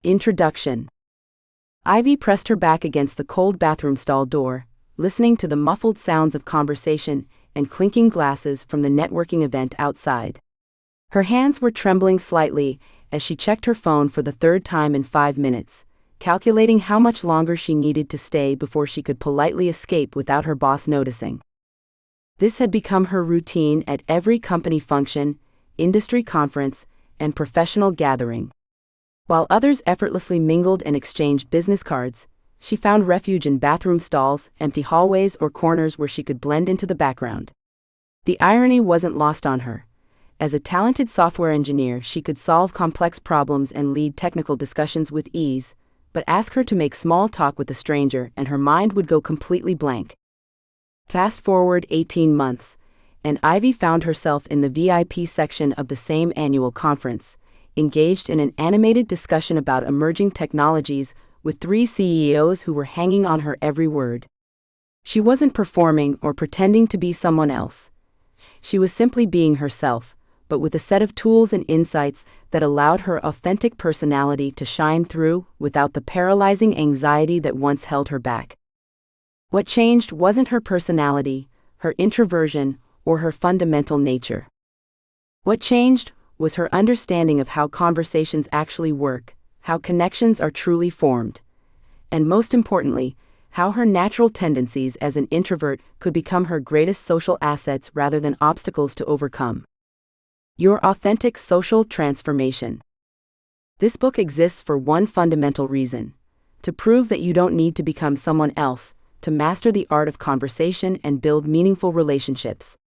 Introduction. Ivy pressed her back against the cold bathroom stall door, listening to the muffled sounds of conversation and clinking glasses from the networking event outside. Her hands were trembling slightly as she checked her phone for the third time in 5 minutes, calculating how much longer she needed to stay before she could politely escape without her boss noticing. This had become her routine at every company function, industry conference, and professional gathering. While others effortlessly mingled and exchanged business cards, she found refuge in bathroom stalls, empty hallways, or corners where she could blend into the background. The irony wasn't lost on her. As a talented software engineer, she could solve complex problems and lead technical discussions with ease, but ask her to make small talk with a stranger and her mind would go completely blank. Fast forward 18 months, and Ivy found herself in the VIP section of the same annual conference, engaged in an animated discussion about emerging technologies with 3 CEOs who were hanging on her every word. She wasn't performing or pretending to be someone else. She was simply being herself, but with a set of tools and insights that allowed her authentic personality to shine through without the paralyzing anxiety that once held her back. What changed wasn't her personality, her introversion, or her fundamental nature. What changed was her understanding of how conversations actually work, how connections are truly formed, and most importantly, how her natural tendencies as an introvert could become her greatest social assets rather than obstacles to overcome. Your authentic social transformation. This book exists for one fundamental reason: to prove that you don't need to become someone else to master the art of conversation and build meaningful relationships.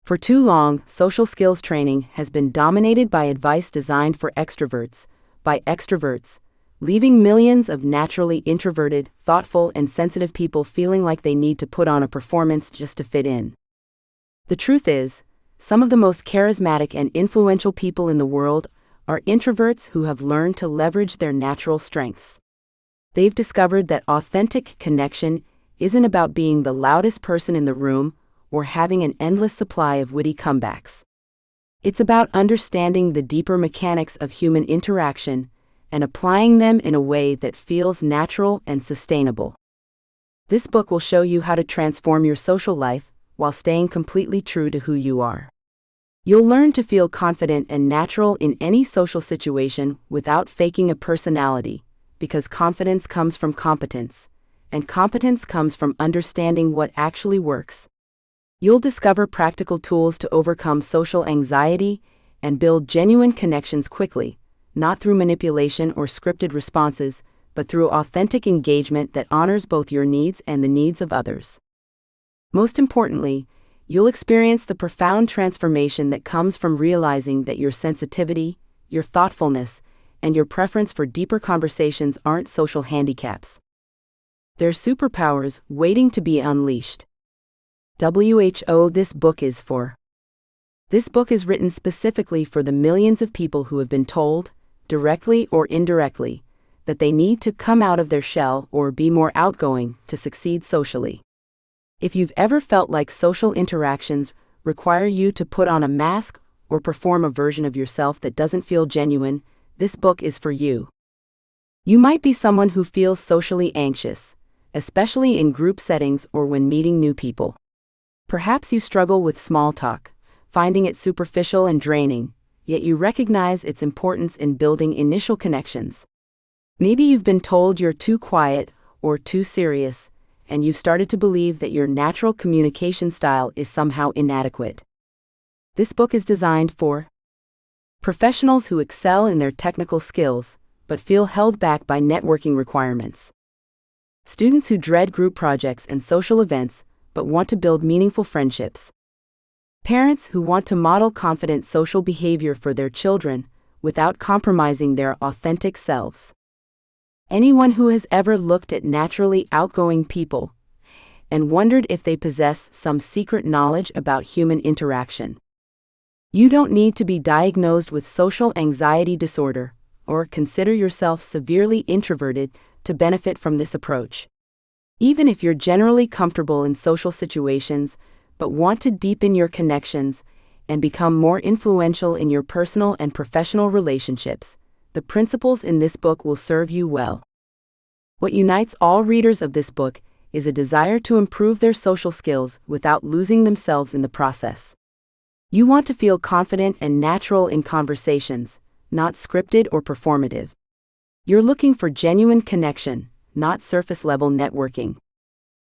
For too long, social skills training has been dominated by advice designed for extroverts, by extroverts, leaving millions of naturally introverted, thoughtful, and sensitive people feeling like they need to put on a performance just to fit in. The truth is, some of the most charismatic and influential people in the world are introverts who have learned to leverage their natural strengths. They've discovered that authentic connection isn't about being the loudest person in the room or having an endless supply of witty comebacks. It's about understanding the deeper mechanics of human interaction and applying them in a way that feels natural and sustainable. This book will show you how to transform your social life while staying completely true to who you are. You'll learn to feel confident and natural in any social situation without faking a personality, because confidence comes from competence, and competence comes from understanding what actually works. You'll discover practical tools to overcome social anxiety and build genuine connections quickly, not through manipulation or scripted responses, but through authentic engagement that honors both your needs and the needs of others. Most importantly, you'll experience the profound transformation that comes from realizing that your sensitivity, your thoughtfulness, and your preference for deeper conversations aren't social handicaps. They're superpowers waiting to be unleashed. WHO This book is for. This book is written specifically for the millions of people who have been told, directly or indirectly, that they need to come out of their shell or be more outgoing to succeed socially. If you've ever felt like social interactions require you to put on a mask or perform a version of yourself that doesn't feel genuine, this book is for you. You might be someone who feels socially anxious, especially in group settings or when meeting new people. Perhaps you struggle with small talk, finding it superficial and draining, yet you recognize its importance in building initial connections. Maybe you've been told you're too quiet or too serious, and you've started to believe that your natural communication style is somehow inadequate. This book is designed for professionals who excel in their technical skills, but feel held back by networking requirements. Students who dread group projects and social events, but want to build meaningful friendships. Parents who want to model confident social behavior for their children, without compromising their authentic selves. Anyone who has ever looked at naturally outgoing people and wondered if they possess some secret knowledge about human interaction. You don't need to be diagnosed with social anxiety disorder or consider yourself severely introverted to benefit from this approach. Even if you're generally comfortable in social situations, but want to deepen your connections and become more influential in your personal and professional relationships, the principles in this book will serve you well. What unites all readers of this book is a desire to improve their social skills without losing themselves in the process. You want to feel confident and natural in conversations, not scripted or performative. You're looking for genuine connection, not surface-level networking.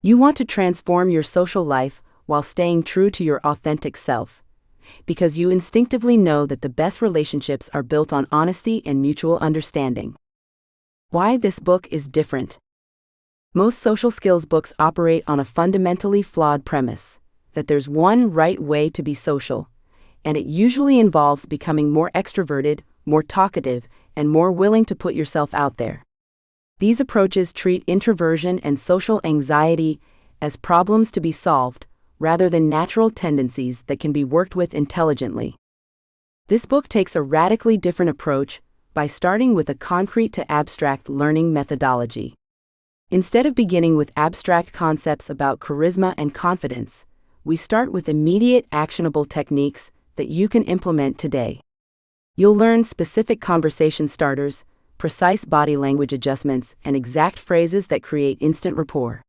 You want to transform your social life while staying true to your authentic self, because you instinctively know that the best relationships are built on honesty and mutual understanding. Why this book is different. Most social skills books operate on a fundamentally flawed premise, that there's one right way to be social, and it usually involves becoming more extroverted, more talkative, and more willing to put yourself out there. These approaches treat introversion and social anxiety as problems to be solved, rather than natural tendencies that can be worked with intelligently. This book takes a radically different approach by starting with a concrete to abstract learning methodology. Instead of beginning with abstract concepts about charisma and confidence, we start with immediate actionable techniques that you can implement today. You'll learn specific conversation starters, precise body language adjustments, and exact phrases that create instant rapport.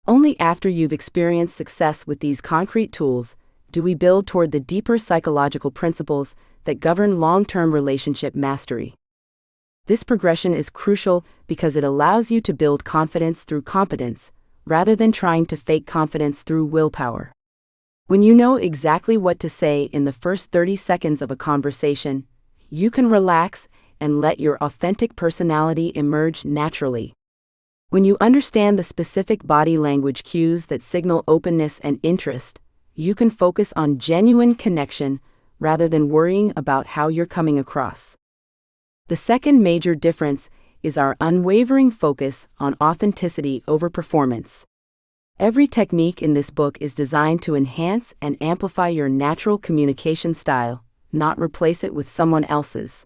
Only after you've experienced success with these concrete tools do we build toward the deeper psychological principles that govern long-term relationship mastery. This progression is crucial because it allows you to build confidence through competence, rather than trying to fake confidence through willpower. When you know exactly what to say in the first 30 seconds of a conversation, you can relax and let your authentic personality emerge naturally. When you understand the specific body language cues that signal openness and interest, you can focus on genuine connection rather than worrying about how you're coming across. The second major difference is our unwavering focus on authenticity over performance. Every technique in this book is designed to enhance and amplify your natural communication style, not replace it with someone else's.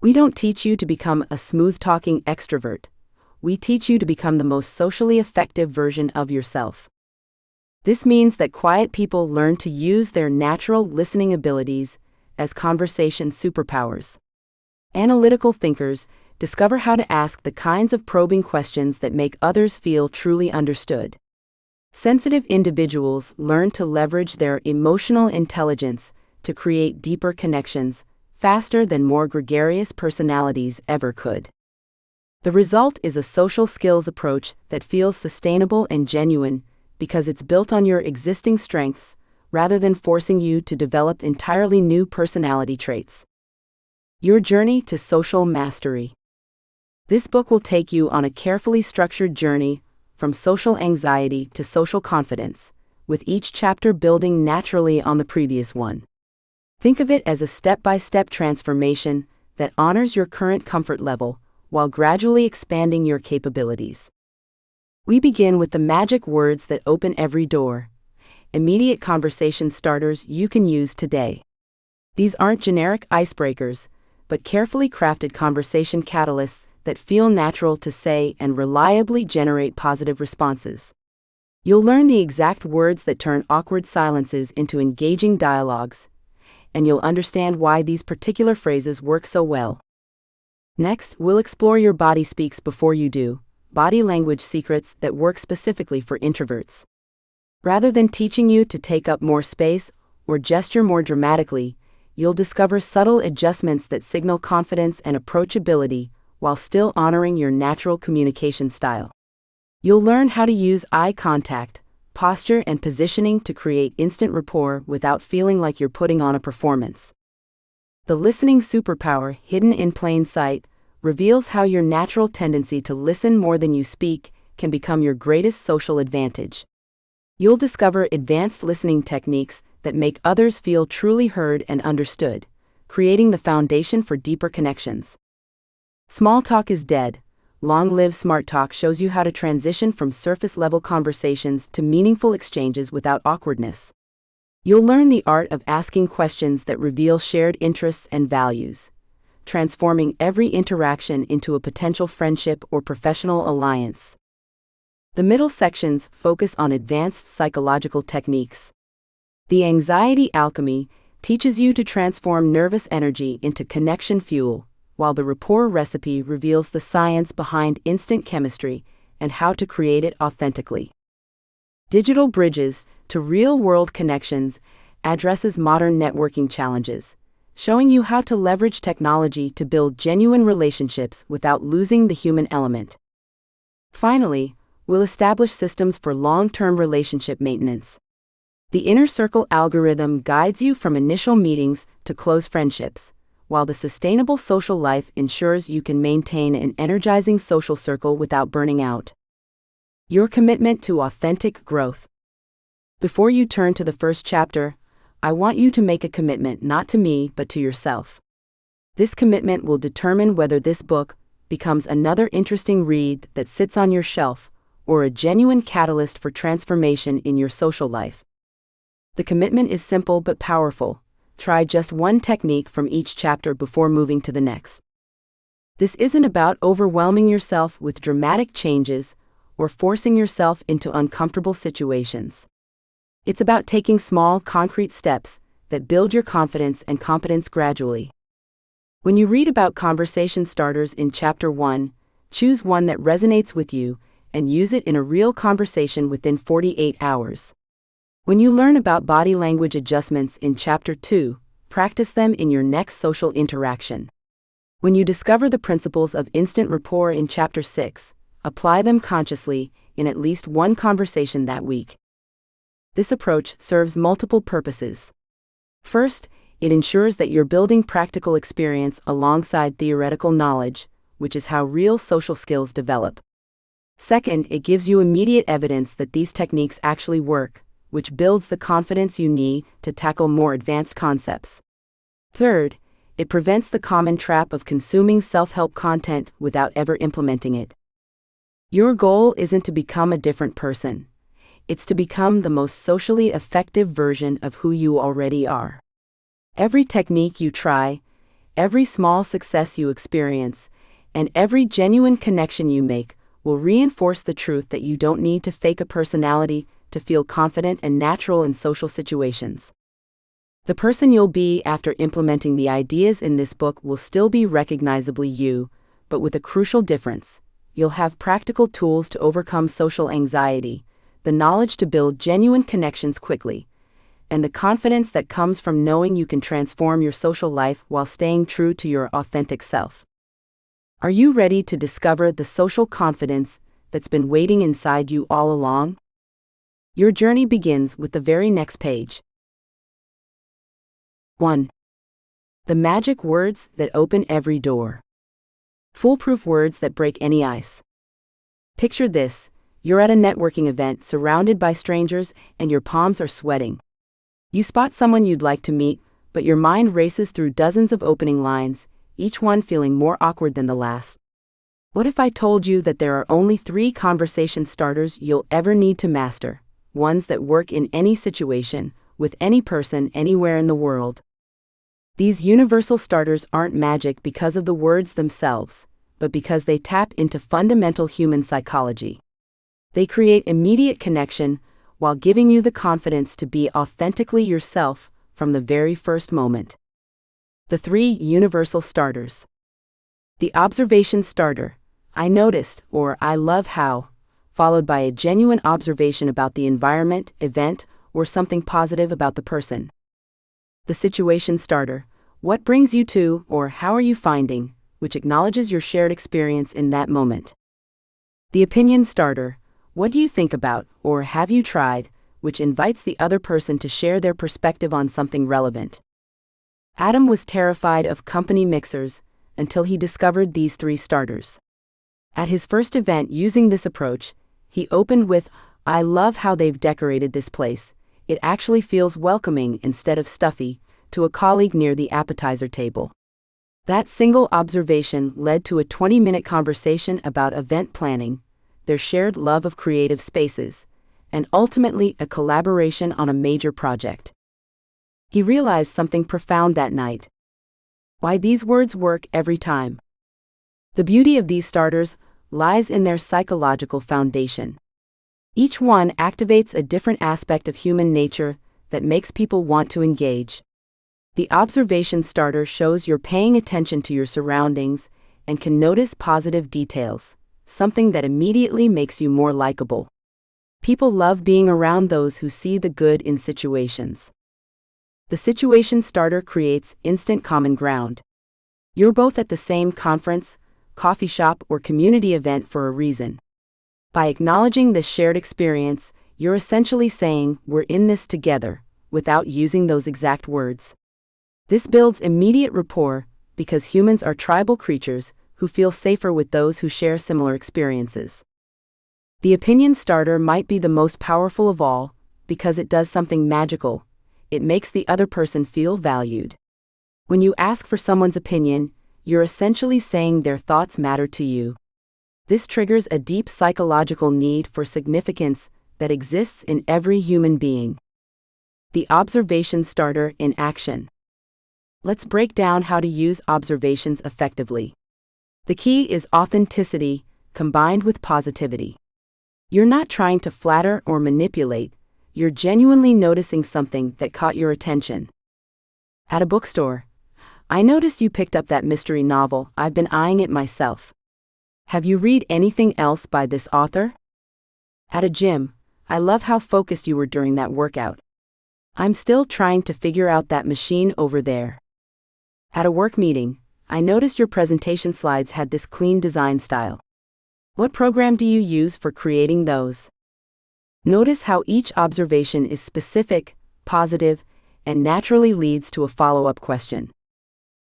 We don't teach you to become a smooth-talking extrovert. We teach you to become the most socially effective version of yourself. This means that quiet people learn to use their natural listening abilities as conversation superpowers. Analytical thinkers discover how to ask the kinds of probing questions that make others feel truly understood. Sensitive individuals learn to leverage their emotional intelligence to create deeper connections, faster than more gregarious personalities ever could. The result is a social skills approach that feels sustainable and genuine because it's built on your existing strengths, rather than forcing you to develop entirely new personality traits. Your journey to social mastery. This book will take you on a carefully structured journey from social anxiety to social confidence, with each chapter building naturally on the previous one. Think of it as a step-by-step transformation that honors your current comfort level while gradually expanding your capabilities. We begin with the magic words that open every door, immediate conversation starters you can use today. These aren't generic icebreakers, but carefully crafted conversation catalysts that feel natural to say and reliably generate positive responses. You'll learn the exact words that turn awkward silences into engaging dialogues, and you'll understand why these particular phrases work so well. Next, we'll explore your body speaks before you do, body language secrets that work specifically for introverts. Rather than teaching you to take up more space or gesture more dramatically, you'll discover subtle adjustments that signal confidence and approachability while still honoring your natural communication style. You'll learn how to use eye contact, posture, and positioning to create instant rapport without feeling like you're putting on a performance. The listening superpower, hidden in plain sight, reveals how your natural tendency to listen more than you speak can become your greatest social advantage. You'll discover advanced listening techniques that make others feel truly heard and understood, creating the foundation for deeper connections. Small talk is dead. Long Live Smart Talk shows you how to transition from surface-level conversations to meaningful exchanges without awkwardness. You'll learn the art of asking questions that reveal shared interests and values, transforming every interaction into a potential friendship or professional alliance. The middle sections focus on advanced psychological techniques. The Anxiety Alchemy teaches you to transform nervous energy into connection fuel, while the rapport recipe reveals the science behind instant chemistry and how to create it authentically. Digital Bridges to Real-World Connections addresses modern networking challenges, showing you how to leverage technology to build genuine relationships without losing the human element. Finally, we'll establish systems for long-term relationship maintenance. The Inner Circle algorithm guides you from initial meetings to close friendships, while the Sustainable Social Life ensures you can maintain an energizing social circle without burning out. Your commitment to authentic growth. Before you turn to the first chapter, I want you to make a commitment not to me but to yourself. This commitment will determine whether this book becomes another interesting read that sits on your shelf or a genuine catalyst for transformation in your social life. The commitment is simple but powerful. Try just one technique from each chapter before moving to the next. This isn't about overwhelming yourself with dramatic changes or forcing yourself into uncomfortable situations. It's about taking small, concrete steps that build your confidence and competence gradually. When you read about conversation starters in Chapter 1, choose one that resonates with you and use it in a real conversation within 48 hours. When you learn about body language adjustments in Chapter 2, practice them in your next social interaction. When you discover the principles of instant rapport in Chapter 6, apply them consciously in at least one conversation that week. This approach serves multiple purposes. First, it ensures that you're building practical experience alongside theoretical knowledge, which is how real social skills develop. Second, it gives you immediate evidence that these techniques actually work, which builds the confidence you need to tackle more advanced concepts. Third, it prevents the common trap of consuming self-help content without ever implementing it. Your goal isn't to become a different person. It's to become the most socially effective version of who you already are. Every technique you try, every small success you experience, and every genuine connection you make will reinforce the truth that you don't need to fake a personality to feel confident and natural in social situations. The person you'll be after implementing the ideas in this book will still be recognizably you, but with a crucial difference. You'll have practical tools to overcome social anxiety, the knowledge to build genuine connections quickly, and the confidence that comes from knowing you can transform your social life while staying true to your authentic self. Are you ready to discover the social confidence that's been waiting inside you all along? Your journey begins with the very next page. 1. The magic words that open every door. Foolproof words that break any ice. Picture this. You're at a networking event surrounded by strangers and your palms are sweating. You spot someone you'd like to meet, but your mind races through dozens of opening lines, each one feeling more awkward than the last. What if I told you that there are only 3 conversation starters you'll ever need to master, ones that work in any situation, with any person anywhere in the world? These universal starters aren't magic because of the words themselves, but because they tap into fundamental human psychology. They create immediate connection while giving you the confidence to be authentically yourself from the very first moment. The 3 universal starters. The observation starter, I noticed, or I love how, followed by a genuine observation about the environment, event, or something positive about the person. The situation starter, what brings you to, or how are you finding, which acknowledges your shared experience in that moment. The opinion starter, what do you think about, or have you tried, which invites the other person to share their perspective on something relevant. Adam was terrified of company mixers until he discovered these 3 starters. At his first event using this approach, he opened with, I love how they've decorated this place. It actually feels welcoming instead of stuffy, to a colleague near the appetizer table. That single observation led to a 20-minute conversation about event planning, their shared love of creative spaces, and ultimately a collaboration on a major project. He realized something profound that night. Why these words work every time. The beauty of these starters lies in their psychological foundation. Each one activates a different aspect of human nature that makes people want to engage. The observation starter shows you're paying attention to your surroundings and can notice positive details, something that immediately makes you more likable. People love being around those who see the good in situations. The situation starter creates instant common ground. You're both at the same conference, coffee shop, or community event for a reason. By acknowledging this shared experience, you're essentially saying, "We're in this together," without using those exact words. This builds immediate rapport because humans are tribal creatures who feel safer with those who share similar experiences. The opinion starter might be the most powerful of all because it does something magical. It makes the other person feel valued. When you ask for someone's opinion, you're essentially saying their thoughts matter to you. This triggers a deep psychological need for significance that exists in every human being. The observation starter in action. Let's break down how to use observations effectively. The key is authenticity combined with positivity. You're not trying to flatter or manipulate, you're genuinely noticing something that caught your attention. At a bookstore, "I noticed you picked up that mystery novel. I've been eyeing it myself. Have you read anything else by this author?" At a gym, "I love how focused you were during that workout. I'm still trying to figure out that machine over there." At a work meeting, "I noticed your presentation slides had this clean design style. What program do you use for creating those?" Notice how each observation is specific, positive, and naturally leads to a follow-up question.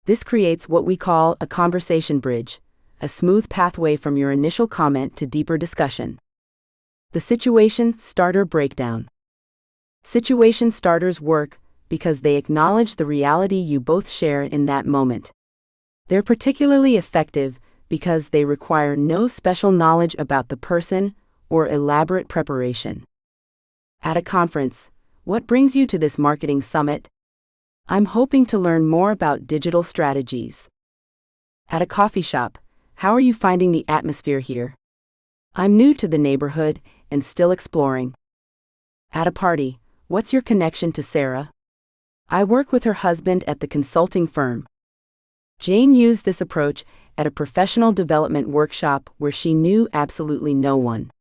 This creates what we call a conversation bridge, a smooth pathway from your initial comment to deeper discussion. The situation starter breakdown. Situation starters work because they acknowledge the reality you both share in that moment. They're particularly effective because they require no special knowledge about the person or elaborate preparation. At a conference, "What brings you to this marketing summit?" "I'm hoping to learn more about digital strategies." At a coffee shop, "How are you finding the atmosphere here?" "I'm new to the neighborhood and still exploring." At a party, "What's your connection to Sarah?" "I work with her husband at the consulting firm." Jane used this approach at a professional development workshop where she knew absolutely no one.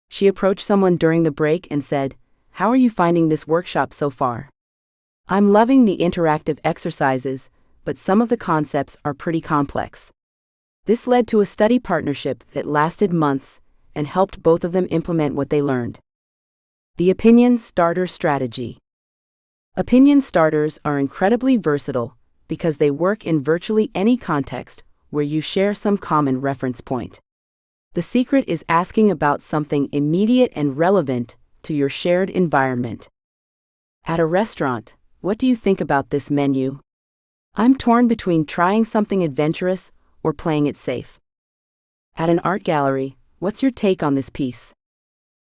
She approached someone during the break and said, "How are you finding this workshop so far?" "I'm loving the interactive exercises, but some of the concepts are pretty complex." This led to a study partnership that lasted months and helped both of them implement what they learned. The opinion starter strategy. Opinion starters are incredibly versatile because they work in virtually any context where you share some common reference point. The secret is asking about something immediate and relevant to your shared environment. At a restaurant, "What do you think about this menu?" "I'm torn between trying something adventurous or playing it safe." At an art gallery, "What's your take on this piece?"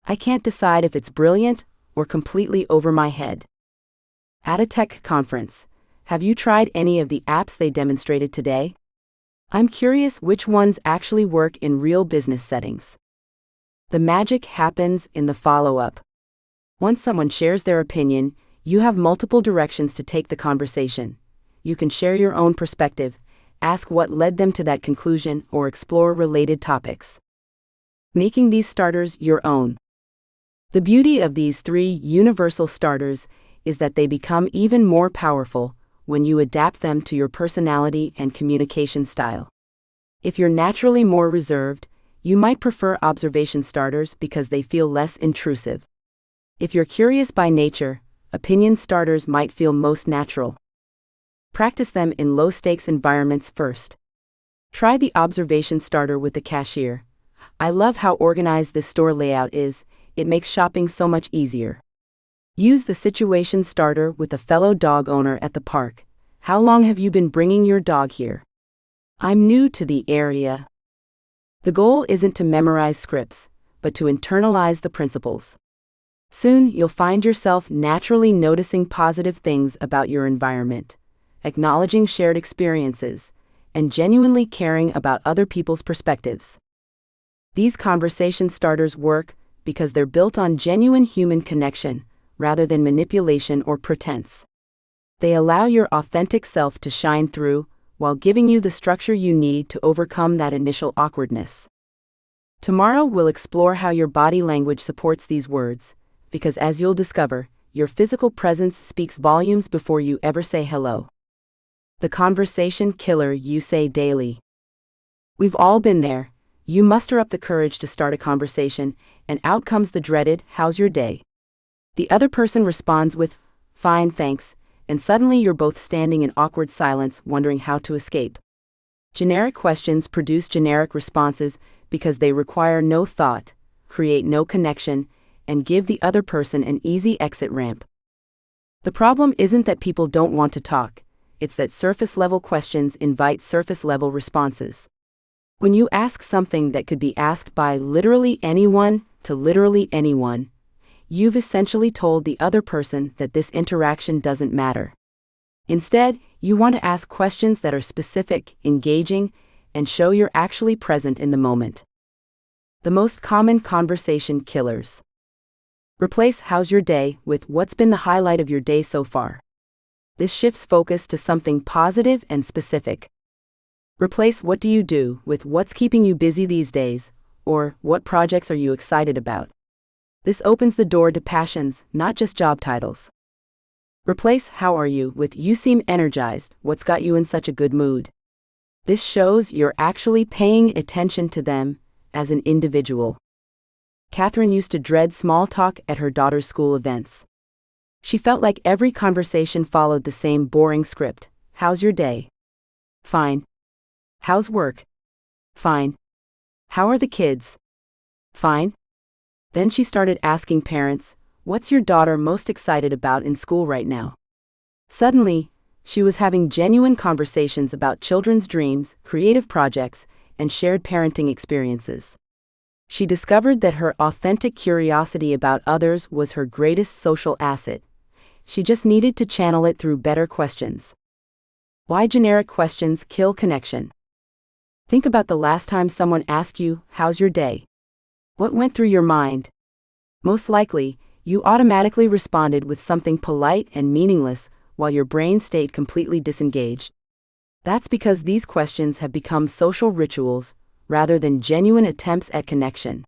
"I can't decide if it's brilliant or completely over my head." At a tech conference, "Have you tried any of the apps they demonstrated today?" "I'm curious which ones actually work in real business settings." The magic happens in the follow-up. Once someone shares their opinion, you have multiple directions to take the conversation. You can share your own perspective, ask what led them to that conclusion, or explore related topics. Making these starters your own. The beauty of these three universal starters is that they become even more powerful when you adapt them to your personality and communication style. If you're naturally more reserved, you might prefer observation starters because they feel less intrusive. If you're curious by nature, opinion starters might feel most natural. Practice them in low-stakes environments first. Try the observation starter with the cashier. "I love how organized this store layout is. It makes shopping so much easier." Use the situation starter with a fellow dog owner at the park. "How long have you been bringing your dog here?" "I'm new to the area." The goal isn't to memorize scripts, but to internalize the principles. Soon, you'll find yourself naturally noticing positive things about your environment, acknowledging shared experiences, and genuinely caring about other people's perspectives. These conversation starters work because they're built on genuine human connection, rather than manipulation or pretense. They allow your authentic self to shine through, while giving you the structure you need to overcome that initial awkwardness. Tomorrow we'll explore how your body language supports these words, because as you'll discover, your physical presence speaks volumes before you ever say hello. The conversation killer you say daily. We've all been there. You muster up the courage to start a conversation, and out comes the dreaded, "How's your day?" The other person responds with, "Fine, thanks," and suddenly you're both standing in awkward silence, wondering how to escape. Generic questions produce generic responses because they require no thought, create no connection, and give the other person an easy exit ramp. The problem isn't that people don't want to talk, it's that surface-level questions invite surface-level responses. When you ask something that could be asked by literally anyone to literally anyone, you've essentially told the other person that this interaction doesn't matter. Instead, you want to ask questions that are specific, engaging, and show you're actually present in the moment. The most common conversation killers. Replace "How's your day?" with "What's been the highlight of your day so far?" This shifts focus to something positive and specific. Replace "What do you do?" with "What's keeping you busy these days?" or "What projects are you excited about?" This opens the door to passions, not just job titles. Replace "How are you?" with "You seem energized, what's got you in such a good mood?" This shows you're actually paying attention to them as an individual. Catherine used to dread small talk at her daughter's school events. She felt like every conversation followed the same boring script. "How's your day?" "Fine." "How's work?" "Fine." "How are the kids?" "Fine." Then she started asking parents, "What's your daughter most excited about in school right now?" Suddenly, she was having genuine conversations about children's dreams, creative projects, and shared parenting experiences. She discovered that her authentic curiosity about others was her greatest social asset. She just needed to channel it through better questions. Why generic questions kill connection? Think about the last time someone asked you, "How's your day?" What went through your mind? Most likely, you automatically responded with something polite and meaningless, while your brain stayed completely disengaged. That's because these questions have become social rituals, rather than genuine attempts at connection.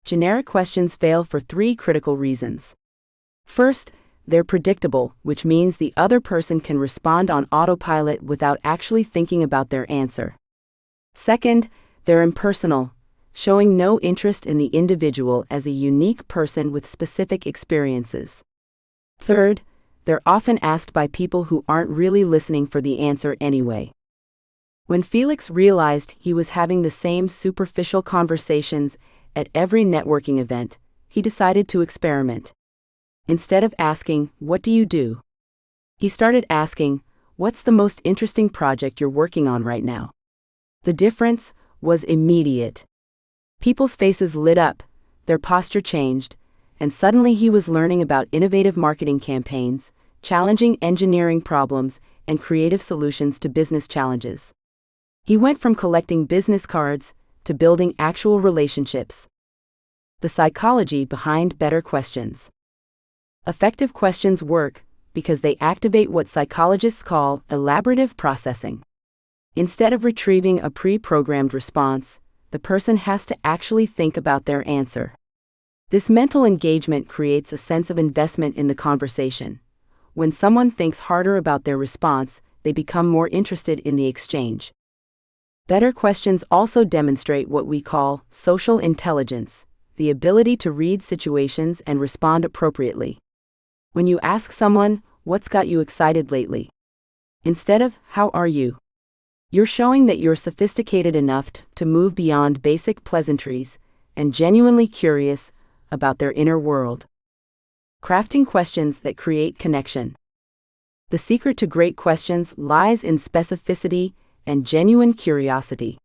Generic questions fail for three critical reasons. First, they're predictable, which means the other person can respond on autopilot without actually thinking about their answer. Second, they're impersonal, showing no interest in the individual as a unique person with specific experiences. Third, they're often asked by people who aren't really listening for the answer anyway. When Felix realized he was having the same superficial conversations at every networking event, he decided to experiment. Instead of asking, "What do you do?" he started asking, "What's the most interesting project you're working on right now?" The difference was immediate. People's faces lit up, their posture changed, and suddenly he was learning about innovative marketing campaigns, challenging engineering problems, and creative solutions to business challenges. He went from collecting business cards to building actual relationships. The psychology behind better questions. Effective questions work because they activate what psychologists call elaborative processing. Instead of retrieving a pre-programmed response, the person has to actually think about their answer. This mental engagement creates a sense of investment in the conversation. When someone thinks harder about their response, they become more interested in the exchange. Better questions also demonstrate what we call social intelligence, the ability to read situations and respond appropriately. When you ask someone, "What's got you excited lately?" instead of, "How are you?" you're showing that you're sophisticated enough to move beyond basic pleasantries and genuinely curious about their inner world. Crafting questions that create connection. The secret to great questions lies in specificity and genuine curiosity.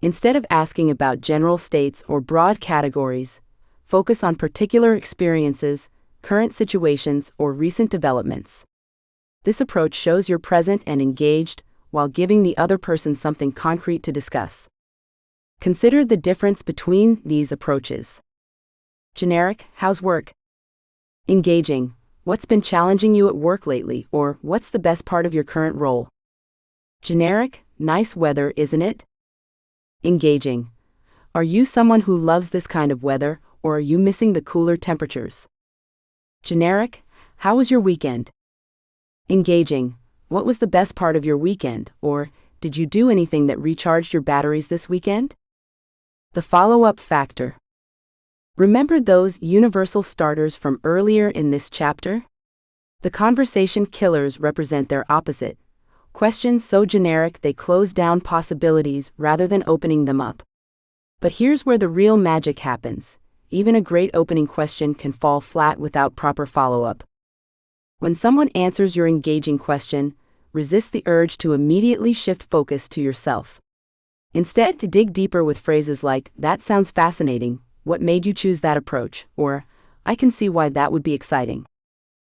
Instead of asking about general states or broad categories, focus on particular experiences, current situations, or recent developments. This approach shows you're present and engaged while giving the other person something concrete to discuss. Consider the difference between these approaches. Generic, "How's work?" Engaging, What's been challenging you at work lately, or what's the best part of your current role? Generic, nice weather, isn't it? Engaging. Are you someone who loves this kind of weather, or are you missing the cooler temperatures? Generic, how was your weekend? Engaging. What was the best part of your weekend, or did you do anything that recharged your batteries this weekend? The follow-up factor. Remember those universal starters from earlier in this chapter? The conversation killers represent their opposite. Questions so generic they close down possibilities rather than opening them up. But here's where the real magic happens. Even a great opening question can fall flat without proper follow-up. When someone answers your engaging question, resist the urge to immediately shift focus to yourself. Instead, to dig deeper with phrases like, "That sounds fascinating. What made you choose that approach?" Or, "I can see why that would be exciting.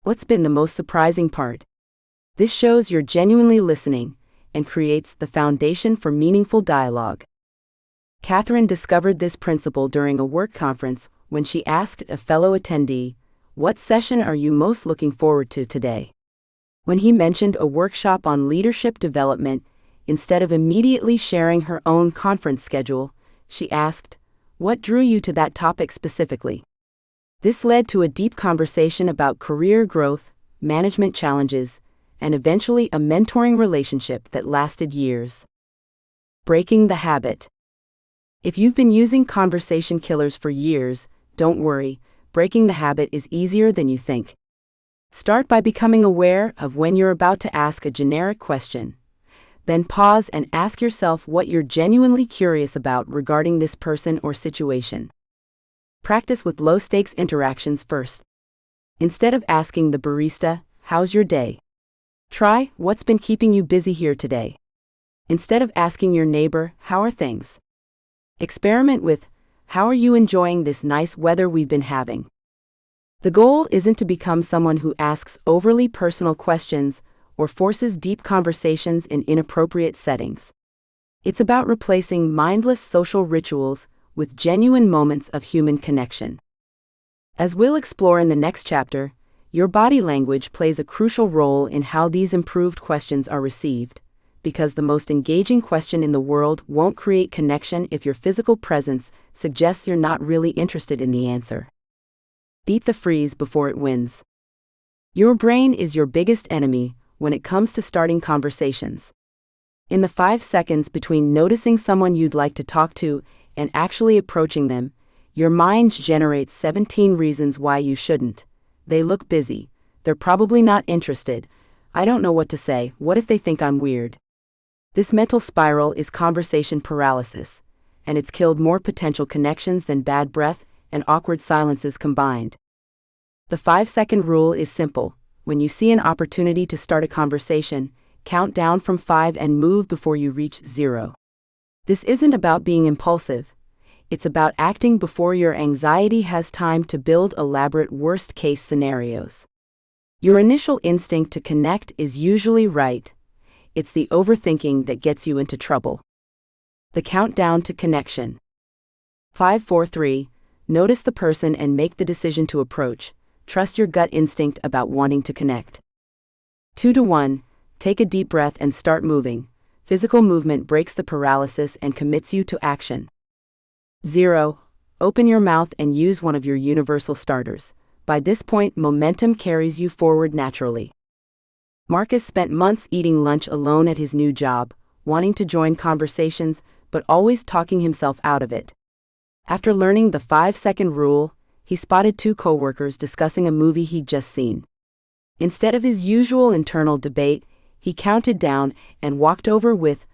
What's been the most surprising part?" This shows you're genuinely listening and creates the foundation for meaningful dialogue. Catherine discovered this principle during a work conference when she asked a fellow attendee, "What session are you most looking forward to today?" When he mentioned a workshop on leadership development, instead of immediately sharing her own conference schedule, she asked, "What drew you to that topic specifically?" This led to a deep conversation about career growth, management challenges, and eventually a mentoring relationship that lasted years. Breaking the habit. If you've been using conversation killers for years, don't worry, breaking the habit is easier than you think. Start by becoming aware of when you're about to ask a generic question. Then pause and ask yourself what you're genuinely curious about regarding this person or situation. Practice with low-stakes interactions first. Instead of asking the barista, "How's your day?" try, "What's been keeping you busy here today?" Instead of asking your neighbor, "How are things?" Experiment with, "How are you enjoying this nice weather we've been having?" The goal isn't to become someone who asks overly personal questions or forces deep conversations in inappropriate settings. It's about replacing mindless social rituals with genuine moments of human connection. As we'll explore in the next chapter, your body language plays a crucial role in how these improved questions are received, because the most engaging question in the world won't create connection if your physical presence suggests you're not really interested in the answer. Beat the freeze before it wins. Your brain is your biggest enemy when it comes to starting conversations. In the 5 seconds between noticing someone you'd like to talk to and actually approaching them, your mind generates 17 reasons why you shouldn't. They look busy. They're probably not interested. I don't know what to say. What if they think I'm weird? This mental spiral is conversation paralysis, and it's killed more potential connections than bad breath and awkward silences combined. The 5-second rule is simple. When you see an opportunity to start a conversation, count down from 5 and move before you reach 0. This isn't about being impulsive. It's about acting before your anxiety has time to build elaborate worst-case scenarios. Your initial instinct to connect is usually right. It's the overthinking that gets you into trouble. The countdown to connection. 5, 4, 3. Notice the person and make the decision to approach. Trust your gut instinct about wanting to connect. 2 to 1. Take a deep breath and start moving. Physical movement breaks the paralysis and commits you to action. 0. Open your mouth and use one of your universal starters. By this point, momentum carries you forward naturally. Marcus spent months eating lunch alone at his new job, wanting to join conversations, but always talking himself out of it. After learning the 5-second rule, he spotted 2 coworkers discussing a movie he'd just seen. Instead of his usual internal debate, he counted down and walked over with,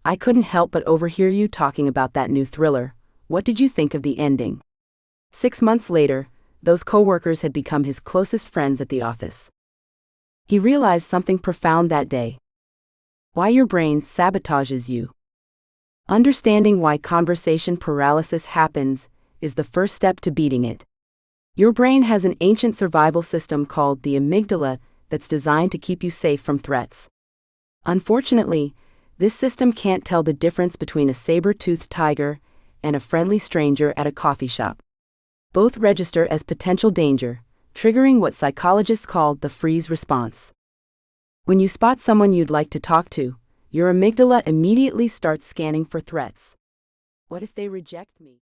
"I couldn't help but overhear you talking about that new thriller. What did you think of the ending?" 6 months later, those coworkers had become his closest friends at the office. He realized something profound that day. Why your brain sabotages you. Understanding why conversation paralysis happens is the first step to beating it. Your brain has an ancient survival system called the amygdala that's designed to keep you safe from threats. Unfortunately, this system can't tell the difference between a saber-toothed tiger and a friendly stranger at a coffee shop. Both register as potential danger, triggering what psychologists call the freeze response. When you spot someone you'd like to talk to, your amygdala immediately starts scanning for threats. What if they reject me?